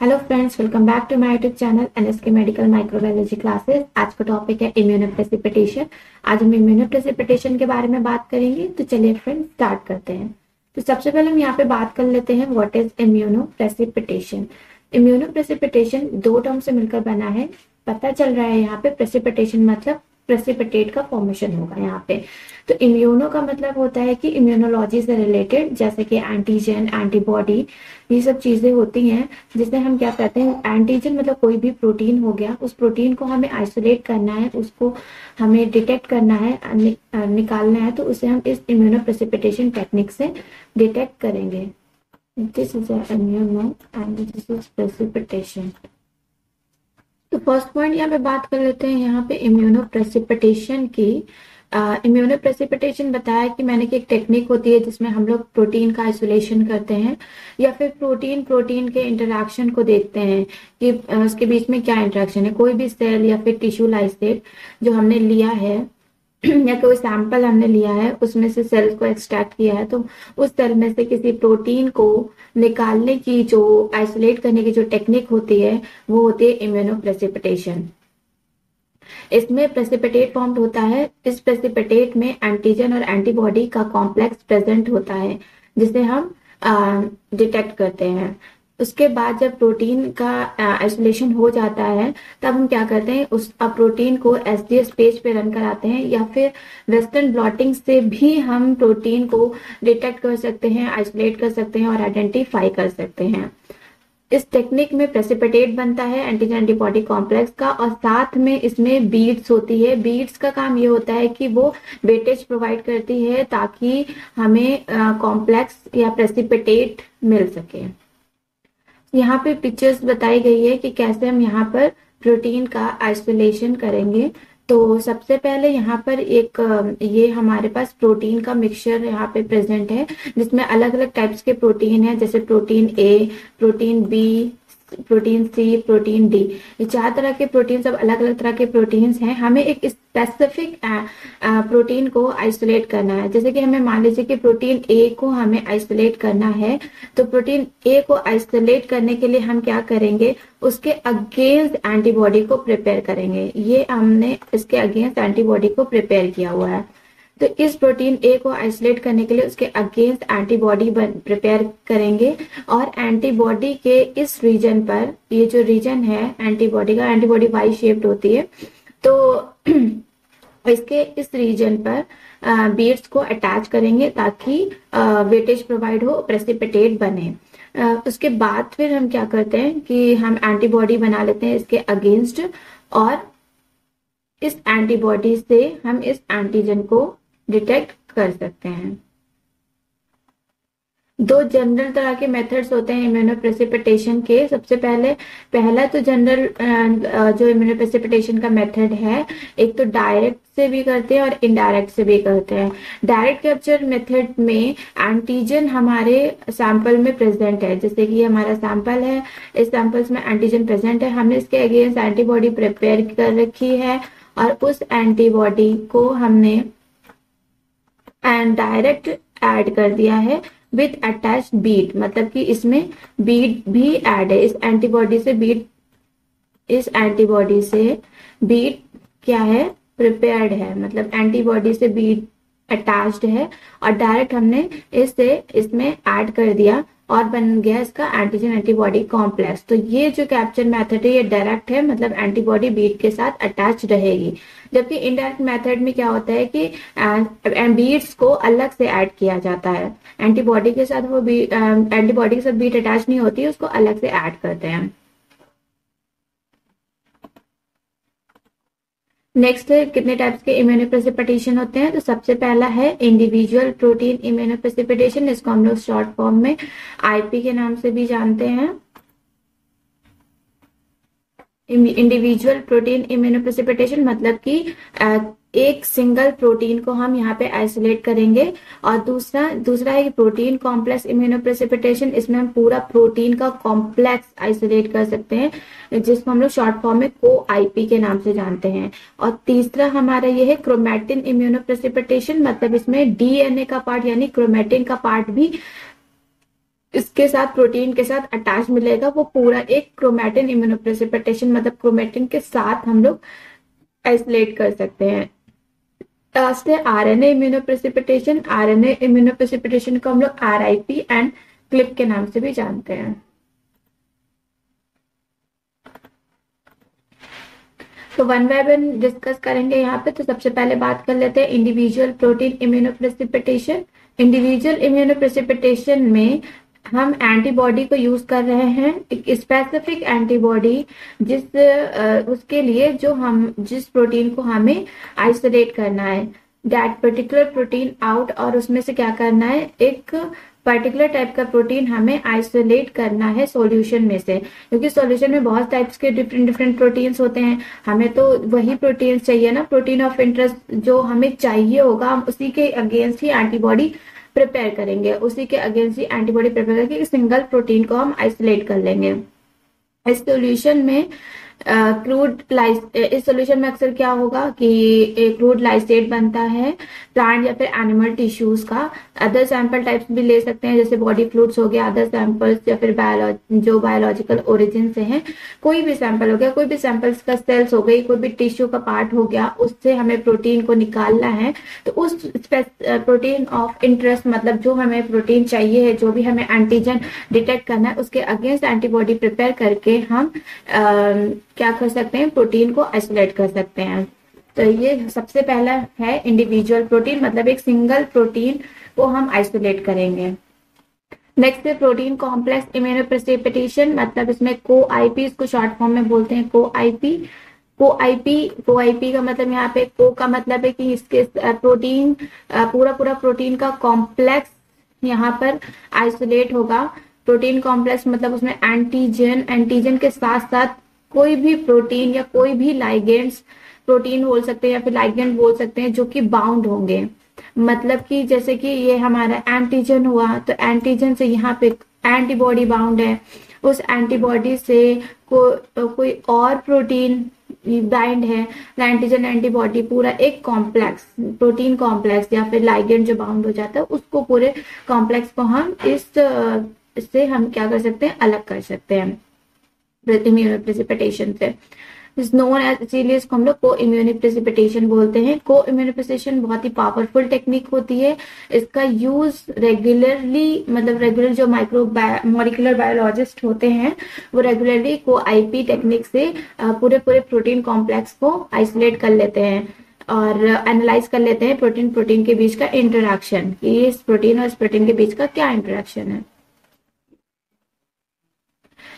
Hello friends, welcome back to my YouTube channel NSK medical microbiology classes. आज का topic है immunoprecipitation. आज हम इम्यूनोप्रेसिपिटेशन के बारे में बात करेंगे। तो चलिए फ्रेंड्स स्टार्ट करते हैं। तो सबसे पहले हम यहाँ पे बात कर लेते हैं व्हाट इज इम्यूनोप्रेसिपिटेशन। इम्यूनोप्रेसिपिटेशन दो टर्म से मिलकर बना है। पता चल रहा है यहाँ पे प्रेसिपिटेशन मतलब प्रेसिपिटेट का फॉर्मेशन होगा यहाँ पे। तो इम्यूनो का मतलब होता है कि इम्यूनोलॉजी से रिलेटेड, जैसे कि एंटीजन, एंटीबॉडी, ये सब चीजें होती हैं जिसे हम क्या कहते हैं, एंटीजन मतलब कोई भी प्रोटीन हो गया, उस प्रोटीन को हमें आइसोलेट करना है, उसको हमें डिटेक्ट करना है, निकालना है, तो उसे हम इस इम्यूनोप्रेसिपिटेशन टेक्निक से डिटेक्ट करेंगे। This is immuno and this is precipitation. तो फर्स्ट पॉइंट यहाँ पे बात कर लेते हैं यहाँ पे इम्यूनोप्रेसिपिटेशन की। इम्यूनोप्रेसिपिटेशन बताया कि मैंने कि एक टेक्निक होती है जिसमें हम लोग प्रोटीन का आइसोलेशन करते हैं या फिर प्रोटीन प्रोटीन के इंटरेक्शन को देखते हैं कि उसके बीच में क्या इंटरेक्शन है। कोई भी सेल या फिर टिश्यू लाइसेट जो हमने लिया है या कोई सैंपल हमने लिया है, उसमें से सेल्स को एक्सट्रैक्ट किया है, तो उस सेल में से किसी प्रोटीन को निकालने की जो आइसोलेट करने की जो टेक्निक होती है वो होती है इम्यूनोप्रेसिपिटेशन। इसमें प्रेसिपिटेट फॉर्म होता है। इस प्रेसिपिटेट में एंटीजन और एंटीबॉडी का कॉम्प्लेक्स प्रेजेंट होता है जिसे हम डिटेक्ट करते हैं। उसके बाद जब प्रोटीन का आइसोलेशन हो जाता है तब हम क्या करते हैं, उस प्रोटीन को एसडीएस पेज पे रन कराते हैं या फिर वेस्टर्न ब्लॉटिंग से भी हम प्रोटीन को डिटेक्ट कर सकते हैं, आइसोलेट कर सकते हैं और आइडेंटिफाई कर सकते हैं। इस टेक्निक में प्रेसिपिटेट बनता है एंटीजन एंटीबॉडी कॉम्प्लेक्स का, और साथ में इसमें बीड्स होती है। बीड्स का काम ये होता है कि वो वेटेज प्रोवाइड करती है ताकि हमें कॉम्प्लेक्स या प्रेसिपिटेट मिल सके। यहाँ पे पिक्चर्स बताई गई है कि कैसे हम यहाँ पर प्रोटीन का आइसोलेशन करेंगे। तो सबसे पहले यहाँ पर एक ये हमारे पास प्रोटीन का मिक्सचर यहाँ पे प्रेजेंट है जिसमें अलग अलग टाइप्स के प्रोटीन है, जैसे protein a, protein b, protein c, protein d. ये चार तरह के प्रोटीन, सब अलग अलग तरह के प्रोटीन्स हैं। हमें एक स्पेसिफिक प्रोटीन को आइसोलेट करना है। जैसे कि हमें मान लीजिए कि प्रोटीन ए को हमें आइसोलेट करना है, तो प्रोटीन ए को आइसोलेट करने के लिए हम क्या करेंगे, उसके अगेंस्ट एंटीबॉडी को प्रिपेयर करेंगे। ये हमने इसके अगेंस्ट एंटीबॉडी को प्रिपेयर किया हुआ है। तो इस प्रोटीन ए को आइसोलेट करने के लिए उसके अगेंस्ट एंटीबॉडी प्रिपेयर करेंगे, और एंटीबॉडी के इस रीजन पर, ये जो रीजन है एंटीबॉडी का, एंटीबॉडी वाई शेप्ड होती है, तो इसके इस रीजन पर बीड्स को अटैच करेंगे ताकि वेटेज प्रोवाइड हो, प्रेसिपिटेट बने। उसके बाद फिर हम क्या करते हैं कि हम एंटीबॉडी बना लेते हैं इसके अगेंस्ट, और इस एंटीबॉडी से हम इस एंटीजन को डिटेक्ट कर सकते हैं। दो जनरल तरह के मेथड्स होते हैं इम्यूनोप्रेसिपिटेशन के। सबसे पहला तो जनरल जो इम्यूनोप्रेसिपिटेशन का मेथड है, एक तो डायरेक्ट से भी करते हैं और इनडायरेक्ट से भी करते हैं। डायरेक्ट कैप्चर मेथड में एंटीजन हमारे सैंपल में प्रेजेंट है, जैसे कि हमारा सैंपल है, इस सैंपल्स में एंटीजन प्रेजेंट है, हमने इसके अगेंस्ट एंटीबॉडी प्रिपेयर कर रखी है, और उस एंटीबॉडी को हमने डायरेक्ट ऐड कर दिया है विथ अटैच्ड बीड, मतलब कि इसमें बीड भी ऐड है। इस एंटीबॉडी से बीड क्या है, प्रिपेयर्ड है, मतलब एंटीबॉडी से बीड अटैच्ड है, और डायरेक्ट हमने इसमें ऐड कर दिया और बन गया इसका एंटीजन एंटीबॉडी कॉम्प्लेक्स। तो ये जो कैप्चर मेथड है ये डायरेक्ट है, मतलब एंटीबॉडी बीड के साथ अटैच रहेगी। जबकि इनडायरेक्ट मेथड में क्या होता है कि बीड्स को अलग से ऐड किया जाता है, एंटीबॉडी के साथ बीड अटैच नहीं होती है, उसको अलग से ऐड करते हैं। नेक्स्ट है कितने टाइप्स के इम्यूनोप्रेसिपिटेशन होते हैं। तो सबसे पहला है इंडिविजुअल प्रोटीन इम्यूनोप्रेसिपिटेशन, इसको हम लोग शॉर्ट फॉर्म में आईपी के नाम से भी जानते हैं। इंडिविजुअल प्रोटीन इम्यूनोप्रेसिपिटेशन मतलब कि एक सिंगल प्रोटीन को हम यहाँ पे आइसोलेट करेंगे, और दूसरा है कि प्रोटीन कॉम्प्लेक्स इम्यूनोप्रेसिपिटेशन, इसमें हम पूरा प्रोटीन का कॉम्प्लेक्स आइसोलेट कर सकते हैं, जिसको हम लोग शॉर्ट फॉर्म में कोआईपी के नाम से जानते हैं। और तीसरा हमारा ये है क्रोमेटिन इम्यूनोप्रेसिपिटेशन, मतलब इसमें डीएनए का पार्ट यानी क्रोमेटिन का पार्ट भी इसके साथ प्रोटीन के साथ अटैच मिलेगा, वो पूरा एक क्रोमेटिन इम्यूनोप्रेसिपिटेशन, मतलब क्रोमेटिन के साथ हम लोग आइसोलेट कर सकते हैं। लास्ट है आरएनए इम्यूनोप्रेसिपिटेशन। आरएनए इम्यूनोप्रेसिपिटेशन को हम लोग आरआईपी एंड क्लिप के नाम से भी जानते हैं। तो वन बाय वन डिस्कस करेंगे यहाँ पे। तो सबसे पहले बात कर लेते हैं individual protein immunoprecipitation. Individual immunoprecipitation में हम एंटीबॉडी को यूज कर रहे हैं, एक स्पेसिफिक एंटीबॉडी उसके लिए जिस प्रोटीन को हमें आइसोलेट करना है, दैट पर्टिकुलर प्रोटीन आउट, और उसमें से क्या करना है, एक पर्टिकुलर टाइप का प्रोटीन हमें आइसोलेट करना है सॉल्यूशन में से, क्योंकि सॉल्यूशन में बहुत टाइप्स के डिफरेंट डिफरेंट प्रोटीन्स होते हैं। हमें तो वही प्रोटीन चाहिए ना, प्रोटीन ऑफ इंटरेस्ट जो हमें चाहिए होगा, हम उसी के अगेंस्ट ही एंटीबॉडी प्रिपेयर करेंगे, उसी के अगेंस्ट ही एंटीबॉडी प्रिपेयर करके सिंगल प्रोटीन को हम आइसोलेट कर लेंगे। इस सॉल्यूशन में इस सॉल्यूशन में अक्सर क्या होगा कि एक क्रूड लाइसेट बनता है प्लांट या फिर एनिमल टिश्यूज का। अदर सैंपल टाइप्स भी ले सकते हैं, जैसे बॉडी फ्लूइड्स हो गया, अदर सैंपल्स, या फिर जो बायोलॉजिकल ओरिजिन से हैं, कोई भी सैंपल हो गया, कोई भी सैंपल्स का सेल्स हो गई, कोई भी टिश्यू का पार्ट हो गया, उससे हमें प्रोटीन को निकालना है। तो उस प्रोटीन ऑफ इंटरेस्ट, मतलब जो हमें प्रोटीन चाहिए है, जो भी हमें एंटीजन डिटेक्ट करना है, उसके अगेंस्ट एंटीबॉडी प्रिपेयर करके हम क्या कर सकते हैं, प्रोटीन को आइसोलेट कर सकते हैं। तो ये सबसे पहला है इंडिविजुअल प्रोटीन, मतलब एक सिंगल प्रोटीन को हम आइसोलेट करेंगे। नेक्स्ट है प्रोटीन कॉम्प्लेक्स इम्यूनोप्रेसिपिटेशन, मतलब इसमें कोआईपी, इसको शॉर्ट फॉर्म में बोलते हैं कोआईपी। कोआईपी का मतलब यहाँ पे को का मतलब है कि इसके प्रोटीन पूरा प्रोटीन का कॉम्प्लेक्स यहाँ पर आइसोलेट होगा। प्रोटीन कॉम्प्लेक्स मतलब उसमें एंटीजन के साथ साथ कोई भी प्रोटीन या कोई भी लाइगेंड्स, प्रोटीन बोल सकते हैं या फिर लाइगेंड बोल सकते हैं, जो कि बाउंड होंगे। मतलब कि जैसे कि ये हमारा एंटीजन हुआ, तो एंटीजन से यहाँ पे एंटीबॉडी बाउंड है, उस एंटीबॉडी से कोई और प्रोटीन बाइंड है, एंटीजन एंटीबॉडी, पूरा एक कॉम्प्लेक्स, प्रोटीन कॉम्प्लेक्स या फिर लाइगेंड जो बाउंड हो जाता है, उसको पूरे कॉम्प्लेक्स को हम इससे हम क्या कर सकते हैं, अलग कर सकते हैं इम्यूनोप्रेसिपिटेशन से। नोन एज, इसीलिए इसको हम लोग को इम्यूनोप्रेसिपिटेशन बोलते हैं। को इम्यूनोप्रेसिपिटेशन बहुत ही पावरफुल टेक्निक होती है। इसका यूज रेगुलरली, मतलब रेगुलर जो मॉलिक्यूलर बायोलॉजिस्ट होते हैं वो रेगुलरली को आईपी टेक्निक से पूरे प्रोटीन कॉम्प्लेक्स को आइसोलेट कर लेते हैं और एनालाइज कर लेते हैं प्रोटीन के बीच का इंटरेक्शन, कि इस प्रोटीन और इस प्रोटीन के बीच का क्या इंटरेक्शन है।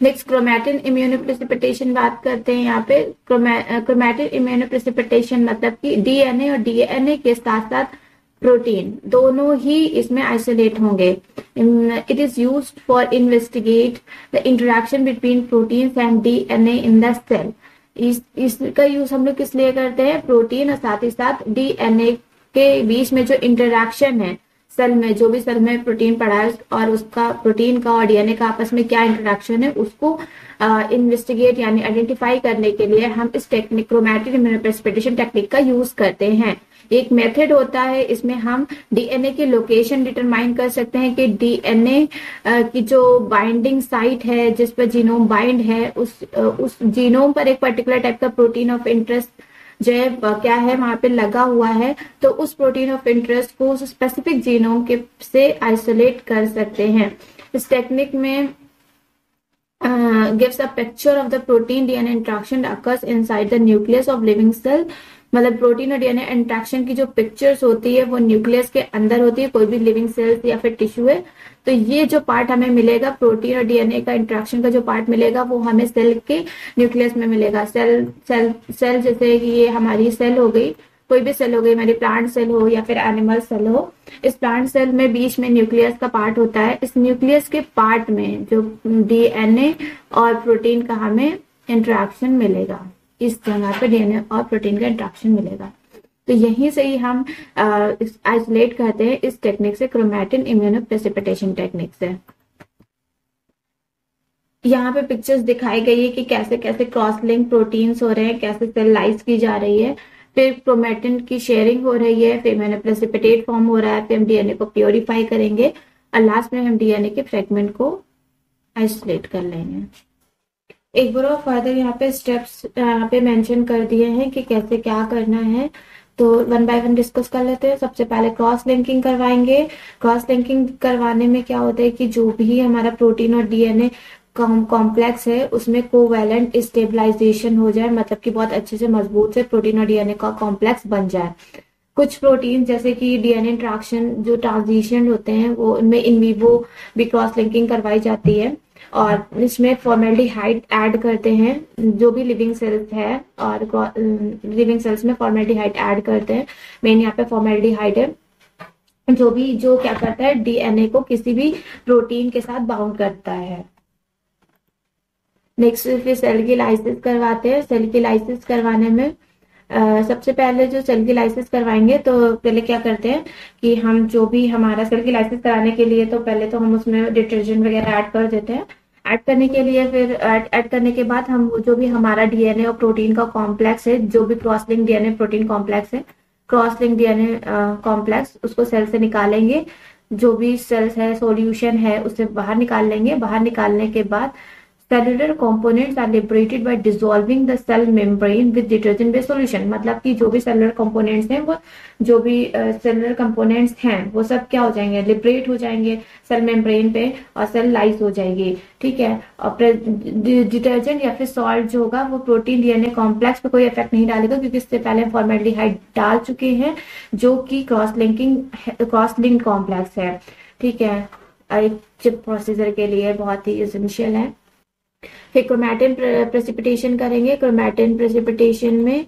नेक्स्ट क्रोमेटिन इम्यूनोप्रेसिपिटेशन बात करते हैं। यहाँ पे क्रोमेटिन इम्यूनोप्रेसिपिटेशन मतलब कि डीएनए और डीएनए के साथ साथ प्रोटीन दोनों ही इसमें आइसोलेट होंगे। It is used for investigate the interaction between proteins and DNA in the cell. इसका यूज हम लोग किस लिए करते हैं, प्रोटीन और साथ ही साथ डीएनए के बीच में जो इंटरेक्शन है सेल में, जो भी सेल में प्रोटीन पड़ा है और उसका प्रोटीन का और डीएनए का आपस में क्या इंटरेक्शन है, उसको इन्वेस्टिगेट यानी आइडेंटिफाई करने के लिए हम इस टेक्निक क्रोमेटिन इम्यूनोप्रेसिपिटेशन टेक्निक का यूज करते हैं। एक मेथड होता है, इसमें हम डीएनए की लोकेशन डिटरमाइन कर सकते हैं कि डीएनए की जो बाइंडिंग साइट है, जिस पर जीनोम बाइंड है, उस जीनोम पर एक पर्टिकुलर टाइप का प्रोटीन ऑफ इंटरेस्ट जो है क्या है वहां पे लगा हुआ है, तो उस प्रोटीन ऑफ इंटरेस्ट को उस स्पेसिफिक जीनोम के से आइसोलेट कर सकते हैं। इस टेक्निक में gives a picture of the protein DNA interaction occurs inside the nucleus of living cell। मतलब प्रोटीन और डीएनए इंटरेक्शन की जो पिक्चर्स होती है वो न्यूक्लियस के अंदर होती है, कोई भी लिविंग सेल्स या फिर टिश्यू है। तो ये जो पार्ट हमें मिलेगा, प्रोटीन और डीएनए का इंटरेक्शन का जो पार्ट मिलेगा, वो हमें सेल के न्यूक्लियस में मिलेगा। सेल जैसे कि ये हमारी सेल हो गई, कोई भी सेल हो गई, हमारी प्लांट सेल हो या फिर एनिमल सेल हो, इस प्लांट सेल में बीच में न्यूक्लियस का पार्ट होता है। इस न्यूक्लियस के पार्ट में जो डीएनए और प्रोटीन का हमें इंटरेक्शन मिलेगा, इस जगह पे डीएनए और प्रोटीन का इंटरेक्शन मिलेगा। तो यहीं से ही हम आइसोलेट करते हैं इस टेक्निक से, क्रोमेटिन इम्यूनोप्रेसिपिटेशन टेक्निक से। यहाँ पे पिक्चर्स दिखाई गई है कि कैसे कैसे क्रॉस लिंक प्रोटीन्स हो रहे हैं, कैसे सेल लाइज की जा रही है, फिर क्रोमेटिन की शेयरिंग हो रही है, फिर मैंने प्रेसिपिटेट फॉर्म हो रहा है, फिर हम डीएनए को प्योरीफाई करेंगे और लास्ट में हम डीएनए के फ्रेगमेंट को आइसोलेट कर लेंगे। एक बार और फर्दर यहाँ पे स्टेप्स यहाँ पे मेंशन कर दिए हैं कि कैसे क्या करना है, तो वन बाय वन डिस्कस कर लेते हैं। सबसे पहले क्रॉस लिंकिंग करवाएंगे। क्रॉस लिंकिंग करवाने में क्या होता है कि जो भी हमारा प्रोटीन और डीएनए कॉम्प्लेक्स है उसमें कोवैलेंट स्टेबलाइजेशन हो जाए, मतलब कि बहुत अच्छे से मजबूत से प्रोटीन और डीएनए का कॉम्प्लेक्स बन जाए। कुछ प्रोटीन जैसे कि डीएनए इंट्रैक्शन जो ट्रांजिशन होते हैं वो उनमें इन विवो भी क्रॉस लिंकिंग करवाई जाती है, और इसमें फॉर्मेल्डिहाइड ऐड करते हैं जो भी लिविंग सेल्स है, और लिविंग सेल्स में फॉर्मेल्डिहाइड ऐड करते हैं। मेन यहाँ पे फॉर्मेल्डिहाइड है जो क्या करता है, डीएनए को किसी भी प्रोटीन के साथ बाउंड करता है। नेक्स्ट फिर सेल की लाइसिस करवाते हैं। सेल की लाइसिस करवाने में सबसे पहले जो सेल की लाइसिस करवाएंगे तो पहले क्या करते हैं कि हम जो भी हमारा सेल की लाइसिस कराने के लिए तो पहले तो हम उसमें डिटर्जेंट वगैरह ऐड कर देते हैं। ऐड करने के लिए फिर ऐड करने के बाद हम जो भी हमारा डीएनए और प्रोटीन का कॉम्प्लेक्स है, जो भी cross link DNA protein complex है, क्रॉस लिंक डीएनए कॉम्प्लेक्स, उसको सेल से निकालेंगे। जो भी सेल्स है सॉल्यूशन है उससे बाहर निकाल लेंगे। बाहर निकालने के बाद cellular components are liberated by dissolving the cell membrane with detergent based solution। मतलब कि जो भी cellular components हैं वो जो भी cellular components हैं वो सब क्या हो जाएंगे, लिबरेट हो जाएंगे सेल मेम्ब्रेन पे और सेल लाइज हो जाएगी। ठीक है, और डिटर्जेंट या फिर सॉल्ट जो होगा वो प्रोटीन डीएनए कॉम्प्लेक्स पे कोई इफेक्ट नहीं डालेगा, क्योंकि इससे पहले फॉर्मेल्डिहाइड डाल चुके हैं जो कि क्रॉस लिंक कॉम्प्लेक्स है। ठीक है, एक चिप प्रोसीजर के लिए बहुत ही एसेंशियल है। फिर क्रोमैटिन प्रेसिपिटेशन करेंगे। क्रोमैटिन प्रेसिपिटेशन में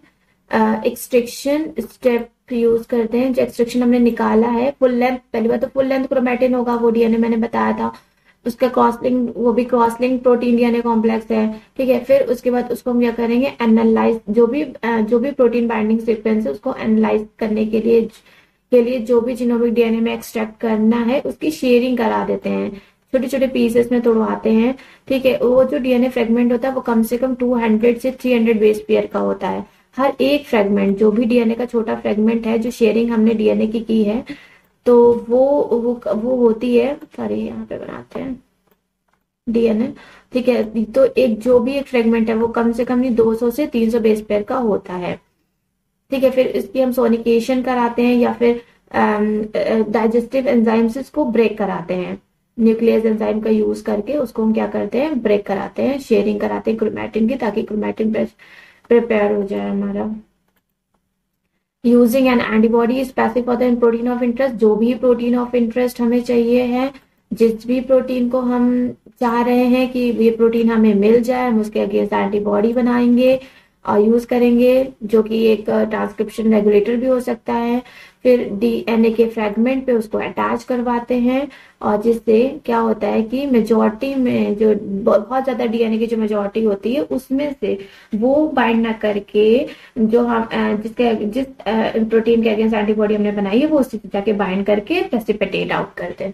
एक्सट्रैक्शन स्टेप यूज करते हैं। जो एक्सट्रैक्शन हमने निकाला है फुल लेंथ, पहली बार तो फुल लेंथ क्रोमैटिन होगा, वो डीएनए मैंने बताया था। उसका क्रॉसलिंक, वो भी क्रॉसलिंक प्रोटीन डीएनए कॉम्प्लेक्स है। ठीक है, फिर उसके बाद उसको हम क्या करेंगे, एनालाइज जो भी प्रोटीन बाइंडिंग सीक्वेंस है उसको एनालाइज करने के लिए जो भी जीनोमिक डीएनए में एक्सट्रैक्ट करना है उसकी शेयरिंग करा देते हैं, छोटे छोटे पीसेस में तोड़वाते हैं। ठीक है, वो जो डीएनए फ्रेगमेंट होता है वो कम से कम 200 से 300 बेस पेयर का होता है। हर एक फ्रेगमेंट, जो भी डीएनए का छोटा फ्रेगमेंट है, जो शेयरिंग हमने डीएनए की है, तो वो होती है, सॉरी यहाँ पे बनाते हैं डीएनए। ठीक है, तो जो भी एक फ्रेगमेंट है वो कम से कम 200 से 300 बेस पेयर का होता है। ठीक है, फिर इसकी हम सोनिकेशन कराते हैं या फिर डाइजेस्टिव एंजाइम से इसको ब्रेक कराते हैं। न्यूक्लियस एंजाइम का यूज करके उसको हम क्या करते हैं, ब्रेक कराते हैं, शेयरिंग कराते हैं क्रोमैटिन की, ताकि क्रोमैटिन प्रिपेयर हो जाए हमारा। Using N antibody specific for the protein of interest. जो भी प्रोटीन ऑफ इंटरेस्ट हमें चाहिए है, जिस भी प्रोटीन को हम चाह रहे हैं कि ये प्रोटीन हमें मिल जाए, हम उसके अगेंस्ट एंटीबॉडी बनाएंगे और यूज करेंगे, जो कि एक ट्रांसक्रिप्शन रेगुलेटर भी हो सकता है। फिर डीएनए के फ्रेगमेंट पे उसको अटैच करवाते हैं, और जिससे क्या होता है कि मेजॉरिटी में जो बहुत ज्यादा डीएनए की जो मेजॉरिटी होती है उसमें से वो बाइंड ना करके जो हम जिस प्रोटीन के अगेंस्ट एंटीबॉडी हमने बनाई है वो उसी जाके बाइंड करके प्रेसिपिटेट आउट करते हैं।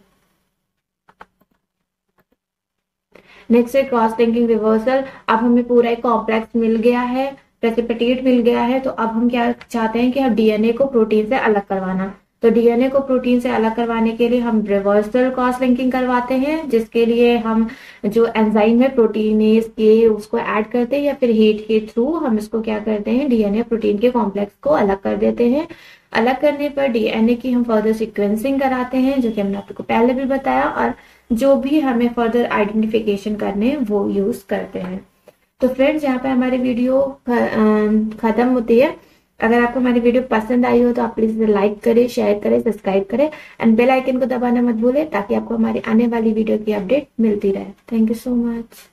नेक्स्ट है क्रॉस लिंकिंग रिवर्सल। अब हमें पूरा एक कॉम्प्लेक्स मिल गया है, प्रेसिपिटेट मिल गया है, तो अब हम क्या चाहते हैं कि हम डीएनए को प्रोटीन से अलग करवाना। तो डीएनए को प्रोटीन से अलग करवाने के लिए हम रिवर्सल क्रॉस लिंकिंग करवाते हैं, जिसके लिए हम जो एंजाइम है प्रोटीनेज के उसको ऐड करते हैं, या फिर हीट के थ्रू हम इसको क्या करते हैं, डीएनए प्रोटीन के कॉम्प्लेक्स को अलग कर देते हैं। अलग करने पर डीएनए की हम फर्दर सीक्वेंसिंग कराते हैं, जो कि हमने आपको पहले भी बताया, और जो भी हमें फर्दर आइडेंटिफिकेशन करने वो यूज करते हैं। तो फ्रेंड्स, यहाँ पे हमारी वीडियो खत्म होती है। अगर आपको हमारी वीडियो पसंद आई हो तो आप प्लीज इसे लाइक करें, शेयर करें, सब्सक्राइब करें एंड बेल आइकन को दबाना मत भूलें, ताकि आपको हमारी आने वाली वीडियो की अपडेट मिलती रहे। Thank you so much.